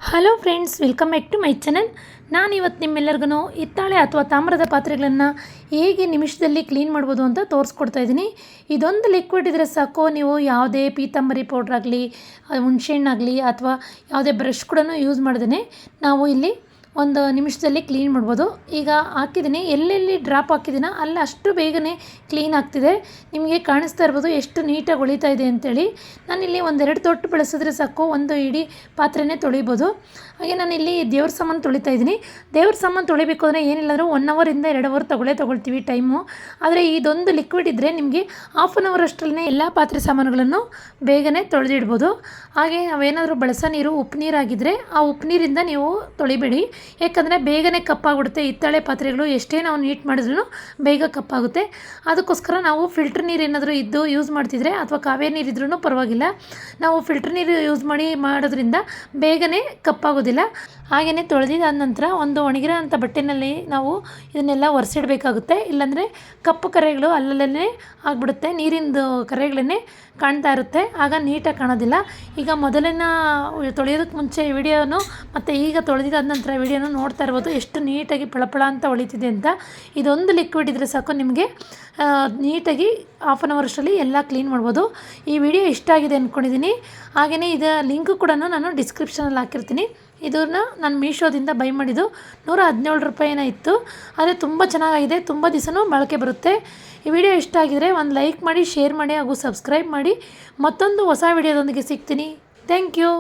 Hello friends, welcome back to my channel. ನಾನಿವತ್ತು ನಿಮ್ಮೆಲ್ಲರಿಗೂ ಹಿತ್ತಾಳೆ ಅಥವಾ ತಾಮ್ರದ ಪಾತ್ರೆಗಳನ್ನು ಹೇಗೆ ನಿಮಿಷದಲ್ಲಿ ಕ್ಲೀನ್ ಮಾಡ್ಬೋದು ಅಂತ ತೋರಿಸ್ಕೊಡ್ತಾ ಇದ್ದೀನಿ. ಇದೊಂದು ಲಿಕ್ವಿಡ್ ಇದ್ದರೆ ಸಾಕು, ನೀವು ಯಾವುದೇ ಪೀತಾಂಬರಿ ಪೌಡ್ರಾಗಲಿ, ಹುಣಸೆಹಣ್ಣಾಗಲಿ ಅಥವಾ ಯಾವುದೇ ಬ್ರಷ್ ಕೂಡ ಯೂಸ್ ಮಾಡ್ದೇ ನಾವು ಇಲ್ಲಿ ಒಂದು ನಿಮಿಷದಲ್ಲಿ ಕ್ಲೀನ್ ಮಾಡ್ಬೋದು. ಈಗ ಹಾಕಿದ್ದೀನಿ, ಎಲ್ಲೆಲ್ಲಿ ಡ್ರಾಪ್ ಹಾಕಿದ್ದೀನ ಅಲ್ಲಿ ಅಷ್ಟು ಬೇಗನೆ ಕ್ಲೀನ್ ಆಗ್ತಿದೆ. ನಿಮಗೆ ಕಾಣಿಸ್ತಾ ಇರ್ಬೋದು ಎಷ್ಟು ನೀಟಾಗಿ ಹೊಳಿತಾ ಇದೆ ಅಂತೇಳಿ. ನಾನಿಲ್ಲಿ ಒಂದೆರಡು ತೊಟ್ಟು ಬಳಸಿದ್ರೆ ಸಾಕು, ಒಂದು ಇಡೀ ಪಾತ್ರೆನೇ ತೊಳಿಬೋದು. ಹಾಗೆ ನಾನಿಲ್ಲಿ ದೇವ್ರ ಸಾಮಾನು ತೊಳಿತಾ ಇದ್ದೀನಿ. ದೇವ್ರ ಸಾಮಾನು ತೊಳಿಬೇಕು ಅಂದರೆ ಏನಿಲ್ಲ ಅಂದರೂ 1 ಅವರಿಂದ 2 ಅವರ್ ತೊಗೊಳ್ತೀವಿ ಟೈಮು. ಆದರೆ ಇದೊಂದು ಲಿಕ್ವಿಡ್ ಇದ್ದರೆ ನಿಮಗೆ ಹಾಫ್ ಆನ್ ಅವರ್ ಅಷ್ಟರಲ್ಲೇ ಎಲ್ಲ ಪಾತ್ರೆ ಸಾಮಾನುಗಳನ್ನು ಬೇಗನೆ ತೊಳೆದಿಡ್ಬೋದು. ಹಾಗೆ ನಾವೇನಾದರೂ ಬಳಸೋ ನೀರು ಉಪ್ಪು ನೀರಾಗಿದ್ದರೆ ಆ ಉಪ್ಪು ನೀರಿಂದ ನೀವು ತೊಳಿಬೇಡಿ, ಯಾಕಂದರೆ ಬೇಗನೆ ಕಪ್ಪಾಗ್ಬಿಡುತ್ತೆ. ಹಿತ್ತಾಳೆ ಪಾತ್ರೆಗಳು ಎಷ್ಟೇ ನಾವು ನೀಟ್ ಮಾಡಿದ್ರೂ ಬೇಗ ಕಪ್ಪಾಗುತ್ತೆ. ಅದಕ್ಕೋಸ್ಕರ ನಾವು ಫಿಲ್ಟ್ರ್ ನೀರು ಏನಾದರೂ ಇದ್ದು ಯೂಸ್ ಮಾಡ್ತಿದ್ರೆ ಅಥವಾ ಕಾವೇರಿ ನೀರು ಇದ್ರೂ ಪರವಾಗಿಲ್ಲ, ನಾವು ಫಿಲ್ಟ್ರ್ ನೀರು ಯೂಸ್ ಮಾಡೋದ್ರಿಂದ ಬೇಗನೆ ಕಪ್ಪಾಗೋದಿಲ್ಲ. ಹಾಗೆಯೇ ತೊಳೆದಿದ್ದಾದ ನಂತರ ಒಂದು ಒಣಗಿರೋ ಅಂಥ ಬಟ್ಟೆನಲ್ಲಿ ನಾವು ಇದನ್ನೆಲ್ಲ ಒರೆಸಿಡಬೇಕಾಗುತ್ತೆ. ಇಲ್ಲಾಂದರೆ ಕಪ್ಪು ಕರೆಗಳು ಅಲ್ಲಲ್ಲೇ ಆಗಿಬಿಡುತ್ತೆ, ನೀರಿಂದು ಕರೆಗಳನ್ನೇ ಕಾಣ್ತಾ ಇರುತ್ತೆ, ಆಗ ನೀಟಾಗಿ ಕಾಣೋದಿಲ್ಲ. ಈಗ ಮೊದಲಿನ ತೊಳೆಯೋದಕ್ಕೆ ಮುಂಚೆ ವಿಡಿಯೋನು ಮತ್ತು ಈಗ ತೊಳೆದಿದ್ದಾದ ನಂತರ ವಿಡಿಯೋನು ನೋಡ್ತಾ ಇರ್ಬೋದು ಎಷ್ಟು ನೀಟಾಗಿ ಪಳಪಳ ಅಂತ ಹೊಳಿತಿದೆ ಅಂತ. ಇದೊಂದು ಲಿಕ್ವಿಡ್ ಇದ್ದರೆ ಸಾಕು, ನಿಮಗೆ ನೀಟಾಗಿ ಹಾಫ್ ಆನ್ ಅವರ್ ಅಷ್ಟರಲ್ಲಿ ಎಲ್ಲ ಕ್ಲೀನ್ ಮಾಡ್ಬೋದು. ಈ ವಿಡಿಯೋ ಇಷ್ಟ ಆಗಿದೆ ಅಂದ್ಕೊಂಡಿದ್ದೀನಿ. ಹಾಗೆಯೇ ಇದರ ಲಿಂಕು ಕೂಡ ನಾನು ಡಿಸ್ಕ್ರಿಪ್ಷನಲ್ಲಿ ಹಾಕಿರ್ತೀನಿ. ಇದನ್ನು ನಾನು ಮೀಶೋದಿಂದ ಬೈ ಮಾಡಿದ್ದು 117 ರೂಪಾಯಿನ ಇತ್ತು. ಆದರೆ ತುಂಬ ಚೆನ್ನಾಗಿದೆ, ತುಂಬ ದಿವಸನೂ ಬಳಕೆ ಬರುತ್ತೆ. ಈ ವಿಡಿಯೋ ಇಷ್ಟ ಆಗಿದರೆ ಒಂದು ಲೈಕ್ ಮಾಡಿ, ಶೇರ್ ಮಾಡಿ ಹಾಗೂ ಸಬ್ಸ್ಕ್ರೈಬ್ ಮಾಡಿ. ಮತ್ತೊಂದು ಹೊಸ ವಿಡಿಯೋದೊಂದಿಗೆ ಸಿಗ್ತೀನಿ. Thank you.